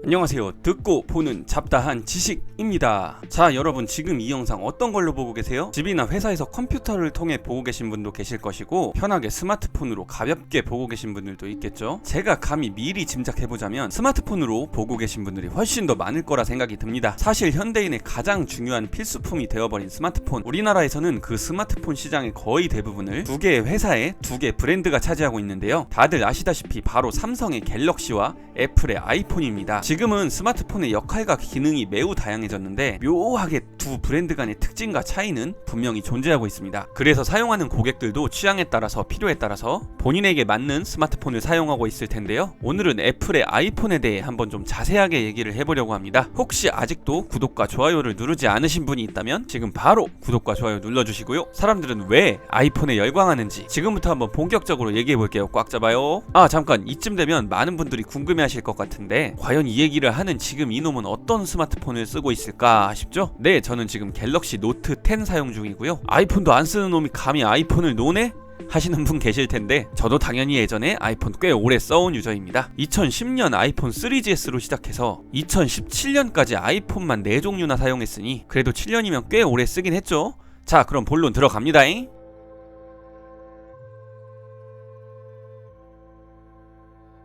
안녕하세요. 듣고 보는 잡다한 지식입니다. 자, 여러분 지금 이 영상 어떤 걸로 보고 계세요? 집이나 회사에서 컴퓨터를 통해 보고 계신 분도 계실 것이고 편하게 스마트폰으로 가볍게 보고 계신 분들도 있겠죠. 제가 감히 미리 짐작해보자면 스마트폰으로 보고 계신 분들이 훨씬 더 많을 거라 생각이 듭니다. 사실 현대인의 가장 중요한 필수품이 되어버린 스마트폰, 우리나라에서는 그 스마트폰 시장의 거의 대부분을 두 개의 회사에 두 개 브랜드가 차지하고 있는데요. 다들 아시다시피 바로 삼성의 갤럭시와 애플의 아이폰입니다. 지금은 스마트폰의 역할과 기능이 매우 다양해졌는데 묘하게 두 브랜드 간의 특징과 차이는 분명히 존재하고 있습니다. 그래서 사용하는 고객들도 취향에 따라서 필요에 따라서 본인에게 맞는 스마트폰을 사용하고 있을 텐데요. 오늘은 애플의 아이폰에 대해 한번 좀 자세하게 얘기를 해보려고 합니다. 혹시 아직도 구독과 좋아요를 누르지 않으신 분이 있다면 지금 바로 구독과 좋아요 눌러주시고요. 사람들은 왜 아이폰에 열광하는지 지금부터 한번 본격적으로 얘기해볼게요. 꽉 잡아요. 잠깐, 이쯤 되면 많은 분들이 궁금해하실 것 같은데 과연 이 얘기를 하는 지금 이놈은 어떤 스마트폰을 쓰고 있을까 싶죠? 네, 저는 지금 갤럭시 노트 10 사용 중이고요. 아이폰도 안 쓰는 놈이 감히 아이폰을 노네? 하시는 분 계실 텐데 저도 당연히 예전에 아이폰 꽤 오래 써온 유저입니다. 2010년 아이폰 3GS로 시작해서 2017년까지 아이폰만 4종류나 사용했으니 그래도 7년이면 꽤 오래 쓰긴 했죠. 자, 그럼 본론 들어갑니다잉.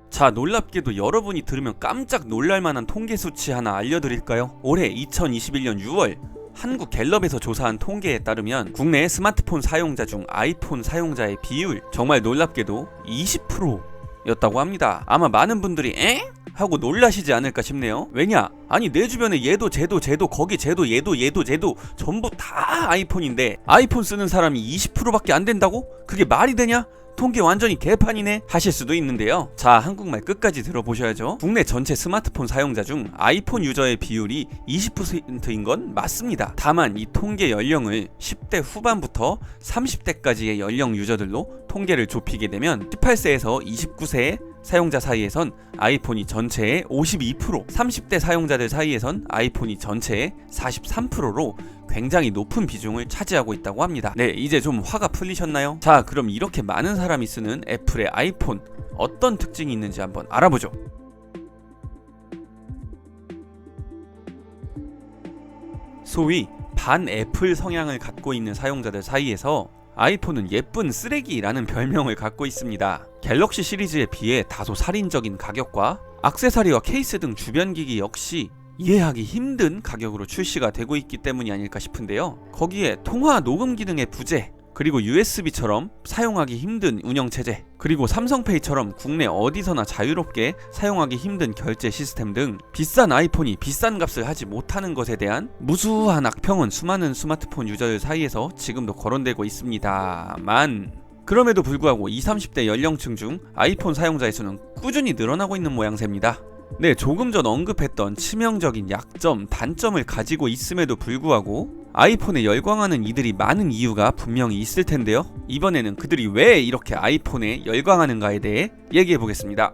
자, 놀랍게도 여러분이 들으면 깜짝 놀랄만한 통계 수치 하나 알려드릴까요? 올해 2021년 6월 한국갤럽에서 조사한 통계에 따르면 국내 스마트폰 사용자 중 아이폰 사용자의 비율, 정말 놀랍게도 20%였다고 합니다. 아마 많은 분들이 엥? 하고 놀라시지 않을까 싶네요. 왜냐? 아니, 내 주변에 얘도 쟤도 거기 쟤도 얘도 전부 다 아이폰인데 아이폰 쓰는 사람이 20%밖에 안 된다고? 그게 말이 되냐? 통계 완전히 개판이네 하실 수도 있는데요. 자, 한국말 끝까지 들어보셔야죠. 국내 전체 스마트폰 사용자 중 아이폰 유저의 비율이 20%인 건 맞습니다. 다만 이 통계 연령을 10대 후반부터 30대까지의 연령 유저들로 통계를 좁히게 되면 18세에서 29세의 사용자 사이에선 아이폰이 전체의 52%, 30대 사용자들 사이에선 아이폰이 전체의 43%로 굉장히 높은 비중을 차지하고 있다고 합니다. 네, 이제 좀 화가 풀리셨나요? 자, 그럼 이렇게 많은 사람이 쓰는 애플의 아이폰, 어떤 특징이 있는지 한번 알아보죠. 소위 반애플 성향을 갖고 있는 사용자들 사이에서 아이폰은 예쁜 쓰레기라는 별명을 갖고 있습니다. 갤럭시 시리즈에 비해 다소 살인적인 가격과 액세서리와 케이스 등 주변 기기 역시 이해하기 힘든 가격으로 출시가 되고 있기 때문이 아닐까 싶은데요. 거기에 통화 녹음 기능의 부재, 그리고 USB처럼 사용하기 힘든 운영체제, 그리고 삼성페이처럼 국내 어디서나 자유롭게 사용하기 힘든 결제 시스템 등 비싼 아이폰이 비싼 값을 하지 못하는 것에 대한 무수한 악평은 수많은 스마트폰 유저들 사이에서 지금도 거론되고 있습니다만, 그럼에도 불구하고 20, 30대 연령층 중 아이폰 사용자의 수는 꾸준히 늘어나고 있는 모양새입니다. 네, 조금 전 언급했던 치명적인 약점, 단점을 가지고 있음에도 불구하고 아이폰에 열광하는 이들이 많은 이유가 분명히 있을 텐데요. 이번에는 그들이 왜 이렇게 아이폰에 열광하는가에 대해 얘기해 보겠습니다.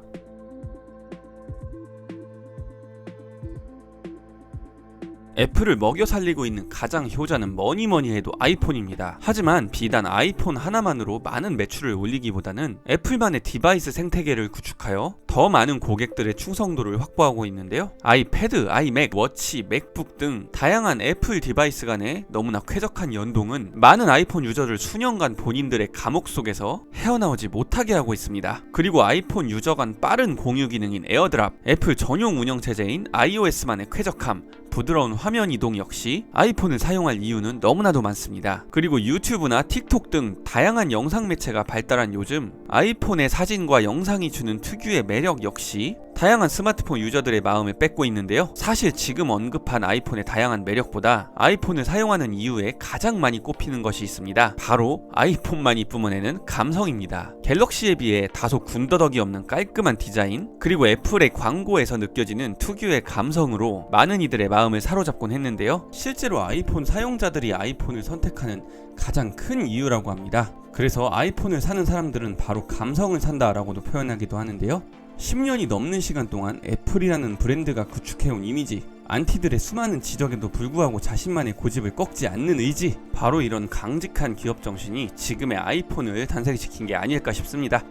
애플을 먹여 살리고 있는 가장 효자는 뭐니뭐니 해도 아이폰입니다. 하지만 비단 아이폰 하나만으로 많은 매출을 올리기보다는 애플만의 디바이스 생태계를 구축하여 더 많은 고객들의 충성도를 확보하고 있는데요. 아이패드, 아이맥, 워치, 맥북 등 다양한 애플 디바이스 간의 너무나 쾌적한 연동은 많은 아이폰 유저를 수년간 본인들의 감옥 속에서 헤어나오지 못하게 하고 있습니다. 그리고 아이폰 유저 간 빠른 공유 기능인 에어드랍, 애플 전용 운영체제인 iOS만의 쾌적함, 부드러운 화면 이동 역시 아이폰을 사용할 이유는 너무나도 많습니다. 그리고 유튜브나 틱톡 등 다양한 영상 매체가 발달한 요즘 아이폰의 사진과 영상이 주는 특유의 매력 역시 다양한 스마트폰 유저들의 마음을 뺏고 있는데요. 사실 지금 언급한 아이폰의 다양한 매력보다 아이폰을 사용하는 이유에 가장 많이 꼽히는 것이 있습니다. 바로 아이폰만이 뿜어내는 감성입니다. 갤럭시에 비해 다소 군더더기 없는 깔끔한 디자인, 그리고 애플의 광고에서 느껴지는 특유의 감성으로 많은 이들의 마음을 사로잡곤 했는데요. 실제로 아이폰 사용자들이 아이폰을 선택하는 가장 큰 이유라고 합니다. 그래서 아이폰을 사는 사람들은 바로 감성을 산다라고도 표현하기도 하는데요. 10년이 넘는 시간 동안 애플이라는 브랜드가 구축해온 이미지, 안티들의 수많은 지적에도 불구하고 자신만의 고집을 꺾지 않는 의지, 바로 이런 강직한 기업 정신이 지금의 아이폰을 탄생시킨 게 아닐까 싶습니다.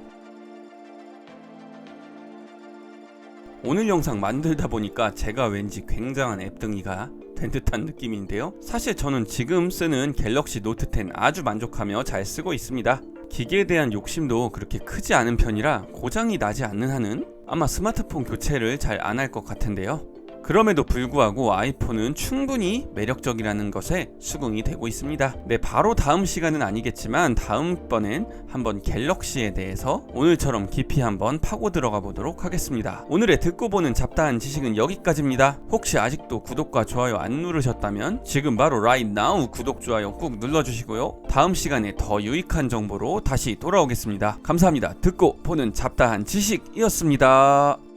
오늘 영상 만들다 보니까 제가 왠지 굉장한 앱등이가 된 듯한 느낌인데요. 사실 저는 지금 쓰는 갤럭시 노트 10 아주 만족하며 잘 쓰고 있습니다. 기계에 대한 욕심도 그렇게 크지 않은 편이라 고장이 나지 않는 한은 아마 스마트폰 교체를 잘 안 할 것 같은데요. 그럼에도 불구하고 아이폰은 충분히 매력적이라는 것에 수긍이 되고 있습니다. 네, 바로 다음 시간은 아니겠지만 다음번엔 한번 갤럭시에 대해서 오늘처럼 깊이 한번 파고 들어가 보도록 하겠습니다. 오늘의 듣고 보는 잡다한 지식은 여기까지입니다. 혹시 아직도 구독과 좋아요 안 누르셨다면 지금 바로 right now 구독, 좋아요 꾹 눌러주시고요. 다음 시간에 더 유익한 정보로 다시 돌아오겠습니다. 감사합니다. 듣고 보는 잡다한 지식이었습니다.